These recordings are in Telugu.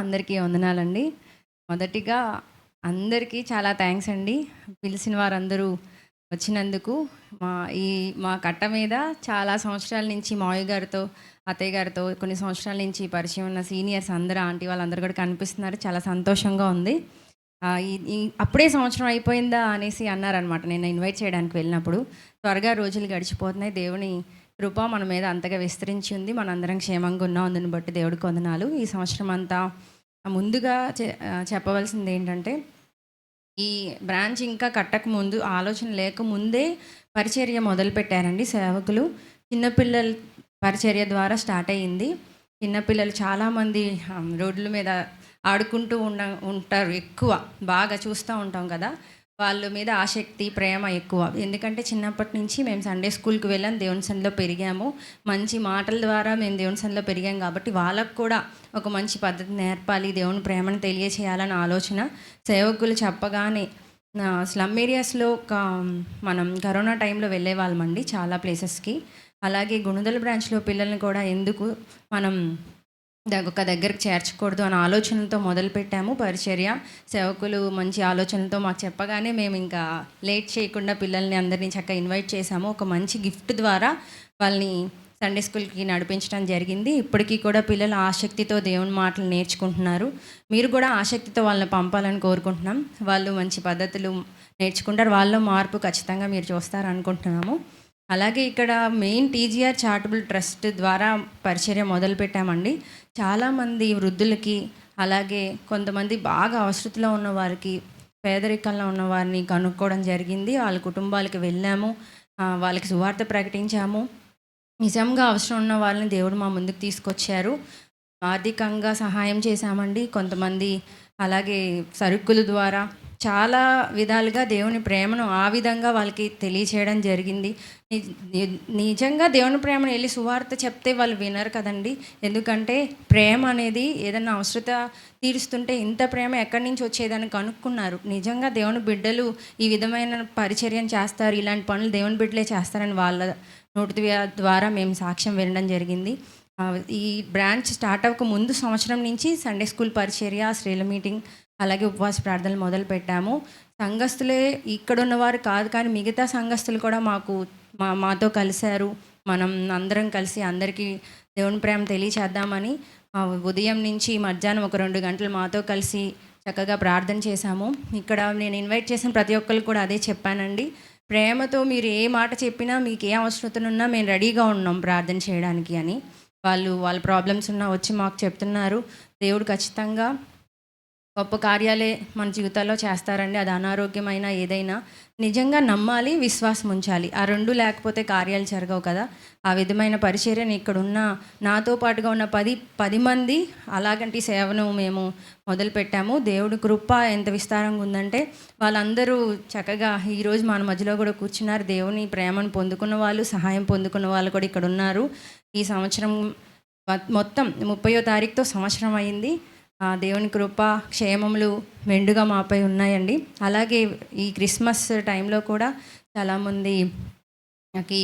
అందరికీ వందనాలండి. మొదటిగా అందరికీ చాలా థ్యాంక్స్ అండి. పిలిచిన వారందరూ వచ్చినందుకు. మా ఈ మా కట్ట మీద చాలా సంవత్సరాల నుంచి మావయ్య గారితో, అత్తయ్య గారితో కొన్ని సంవత్సరాల నుంచి పరిచయం ఉన్న సీనియర్స్ అందరూ, ఆంటీ వాళ్ళందరూ కూడా కనిపిస్తున్నారు. చాలా సంతోషంగా ఉంది. ఈ ఈ అప్పుడే సంవత్సరం అయిపోయిందా అనేసి అన్నారనమాట నేను ఇన్వైట్ చేయడానికి వెళ్ళినప్పుడు. త్వరగా రోజులు గడిచిపోతున్నాయి. దేవుని కృప మన మీద అంతగా విస్తరించి ఉంది. మనందరం క్షేమంగా ఉన్నాం. అందుని బట్టి దేవుడికి వందనాలు. ఈ సంవత్సరం అంతా ముందుగా చెప్పవలసింది ఏంటంటే, ఈ బ్రాంచ్ ఇంకా కట్టక ముందు, ఆలోచన లేకముందే పరిచర్య మొదలుపెట్టారండి సేవకులు. చిన్నపిల్లల పరిచర్య ద్వారా స్టార్ట్ అయ్యింది. చిన్నపిల్లలు చాలామంది రోడ్ల మీద ఆడుకుంటూ ఉంటారు. ఎక్కువ బాగా చూస్తూ ఉంటాం కదా, వాళ్ళ మీద ఆసక్తి, ప్రేమ ఎక్కువ. ఎందుకంటే చిన్నప్పటి నుంచి మేము సండే స్కూల్కి వెళ్ళాం, దేవుని సన్నిధిలో పెరిగాము. మంచి మాటల ద్వారా మేము దేవుని సన్నిధిలో పెరిగాం కాబట్టి వాళ్ళకు కూడా ఒక మంచి పద్ధతి నేర్పాలి, దేవుని ప్రేమను తెలియచేయాలని ఆలోచన. సేవకులు చెప్పగానే స్లమ్ ఏరియాస్లో మనం కరోనా టైంలో వెళ్ళే వాళ్ళమండి చాలా ప్లేసెస్కి. అలాగే గుణదల బ్రాంచ్లో పిల్లల్ని కూడా ఎందుకు మనం ఒక దగ్గరికి చేర్చకూడదు అనే ఆలోచనలతో మొదలుపెట్టాము పరిచర్య. సేవకులు మంచి ఆలోచనలతో మాకు చెప్పగానే మేము ఇంకా లేట్ చేయకుండా పిల్లల్ని అందరినీ చక్కగా ఇన్వైట్ చేశాము. ఒక మంచి గిఫ్ట్ ద్వారా వాళ్ళని సండే స్కూల్కి నడిపించడం జరిగింది. ఇప్పటికీ కూడా పిల్లలు ఆసక్తితో దేవుని మాటలు నేర్చుకుంటున్నారు. మీరు కూడా ఆసక్తితో వాళ్ళని పంపాలని కోరుకుంటున్నాం. వాళ్ళు మంచి పద్ధతులు నేర్చుకుంటారు. వాళ్ళలో మార్పు ఖచ్చితంగా మీరు చూస్తారు అనుకుంటున్నాము. అలాగే ఇక్కడ మెయిన్ టీజీఆర్ చారిటబుల్ ట్రస్ట్ ద్వారా పరిచర్య మొదలుపెట్టామండి. చాలామంది వృద్ధులకి, అలాగే కొంతమంది బాగా అవసరతలో ఉన్న వారికి, పేదరికంలో ఉన్న వారిని కనుక్కోవడం జరిగింది. వాళ్ళ కుటుంబాలకు వెళ్ళాము, వాళ్ళకి సువార్త ప్రకటించాము. నిజంగా అవసరం ఉన్న వాళ్ళని దేవుడు మా ముందుకు తీసుకొచ్చారు. ఆర్థికంగా సహాయం చేశామండి. కొంతమంది అలాగే సరుకుల ద్వారా చాలా విధాలుగా దేవుని ప్రేమను ఆ విధంగా వాళ్ళకి తెలియచేయడం జరిగింది. నిజంగా దేవుని ప్రేమను వెళ్ళి సువార్త చెప్తే వాళ్ళు వినరు కదండి. ఎందుకంటే ప్రేమ అనేది ఏదైనా అవసరత తీరుస్తుంటే ఇంత ప్రేమ ఎక్కడి నుంచి వచ్చేదని కనుక్కున్నారు. నిజంగా దేవుని బిడ్డలు ఈ విధమైన పరిచర్యను చేస్తారు, ఇలాంటి పనులు దేవుని బిడ్డలే చేస్తారని వాళ్ళ నోటి ద్వారా మేము సాక్ష్యం వినడం జరిగింది. ఈ బ్రాంచ్ స్టార్ట్ అవ్వక ముందు సంవత్సరం నుంచి సండే స్కూల్ పరిచర్య, స్త్రీల మీటింగ్, అలాగే ఉపవాస ప్రార్థనలు మొదలు పెట్టాము. సంఘస్థులే ఇక్కడ ఉన్నవారు కాదు, కానీ మిగతా సంఘస్థులు కూడా మాతో కలిశారు. మనం అందరం కలిసి అందరికీ దేవుని ప్రేమ తెలియచేద్దామని ఉదయం నుంచి మధ్యాహ్నం ఒక 2 గంటలు మాతో కలిసి చక్కగా ప్రార్థన చేశాము. ఇక్కడ నేను ఇన్వైట్ చేసిన ప్రతి ఒక్కరు కూడా అదే చెప్పానండి. ప్రేమతో మీరు ఏ మాట చెప్పినా, మీకు ఏ అవసరతనున్నా మేము రెడీగా ఉన్నాం ప్రార్థన చేయడానికి అని. వాళ్ళ ప్రాబ్లమ్స్ ఉన్నా వచ్చి మాకు చెప్తున్నారు. దేవుడు ఖచ్చితంగా గొప్ప కార్యాలే మన జీవితాల్లో చేస్తారండి. అది అనారోగ్యమైన ఏదైనా నిజంగా నమ్మాలి, విశ్వాసం ఉంచాలి. ఆ 2 లేకపోతే కార్యాలు జరగవు కదా. ఆ విధమైన పరిచర్యను ఇక్కడున్న నాతో పాటుగా ఉన్న 10 మంది అలాగంటి సేవను మేము మొదలుపెట్టాము. దేవుడి కృప ఎంత విస్తారంగా ఉందంటే వాళ్ళందరూ చక్కగా ఈరోజు మన మధ్యలో కూడా కూర్చున్నారు. దేవుని ప్రేమను పొందుకున్న వాళ్ళు, సహాయం పొందుకున్న వాళ్ళు కూడా ఇక్కడ ఉన్నారు. ఈ సంవత్సరం మొత్తం 30వ తారీఖుతో సంవత్సరం అయింది. దేవుని కృప, క్షేమములు మెండుగా మాపై ఉన్నాయండి. అలాగే ఈ క్రిస్మస్ టైంలో కూడా చాలామంది నాకు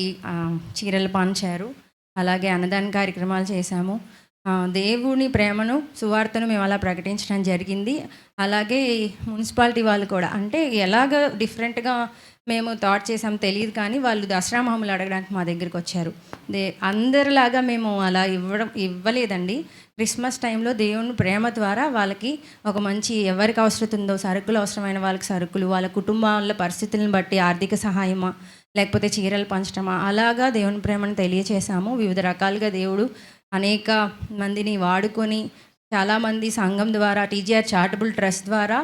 చీరలు పంచారు. అలాగే అన్నదాన కార్యక్రమాలు చేశాము. దేవుని ప్రేమను, సువార్తను మేము అలా ప్రకటించడం జరిగింది. అలాగే మున్సిపాలిటీ వాళ్ళు కూడా, అంటే ఎలాగ డిఫరెంట్గా మేము థాట్ చేసాం తెలియదు, కానీ వాళ్ళు దసరా మామూలు అడగడానికి మా దగ్గరికి వచ్చారు. అందరిలాగా మేము అలా ఇవ్వలేదండి. క్రిస్మస్ టైంలో దేవుని ప్రేమ ద్వారా వాళ్ళకి ఒక మంచి, ఎవరికి అవసరం ఉందో సరుకులు, అవసరమైన వాళ్ళకి సరుకులు, వాళ్ళ కుటుంబాల పరిస్థితులను బట్టి ఆర్థిక సహాయమా, లేకపోతే చీరలు పంచడమా, అలాగా దేవుని ప్రేమను తెలియచేశాము. వివిధ రకాలుగా దేవుడు అనేక మందిని వాడుకొని, చాలామంది సంఘం ద్వారా, టీజీఆర్ చారిటబుల్ ట్రస్ట్ ద్వారా,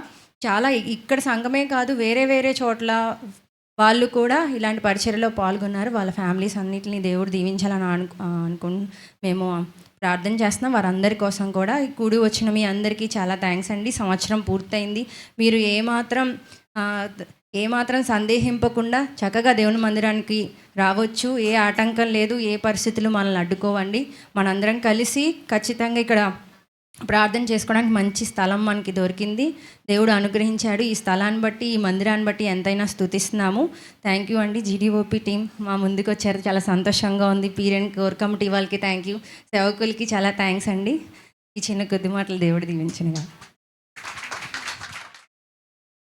చాలా ఇక్కడ సంఘమే కాదు వేరే వేరే చోట్ల వాళ్ళు కూడా ఇలాంటి పరిచర్యలో పాల్గొన్నారు. వాళ్ళ ఫ్యామిలీస్ అన్నిటిని దేవుడు దీవించాలని మేము ప్రార్థన చేస్తున్నాం. వారందరి కోసం కూడా కూడి వచ్చిన మీ అందరికీ చాలా థ్యాంక్స్ అండి. సంవత్సరం పూర్తయింది. మీరు ఏమాత్రం సందేహింపకుండా చక్కగా దేవుని మందిరానికి రావచ్చు. ఏ ఆటంకం లేదు, ఏ పరిస్థితులు మనల్ని అడ్డుకోవండి. మనందరం కలిసి ఖచ్చితంగా ఇక్కడ ప్రార్థన చేసుకోవడానికి మంచి స్థలం మనకి దొరికింది. దేవుడు అనుగ్రహించాడు. ఈ స్థలాన్ని బట్టి, ఈ మందిరాన్ని బట్టి ఎంతైనా స్తుతిస్తున్నాము. థ్యాంక్ యూ అండి. జీడీఓపీ టీం మా ముందుకు వచ్చారు, చాలా సంతోషంగా ఉంది. పీరెంట్ కోర్ కమిటీ వాళ్ళకి థ్యాంక్ యూ. సేవకులకి చాలా థ్యాంక్స్ అండి. ఈ చిన్న కొద్ది మాటలు దేవుడు దీవించనుగా.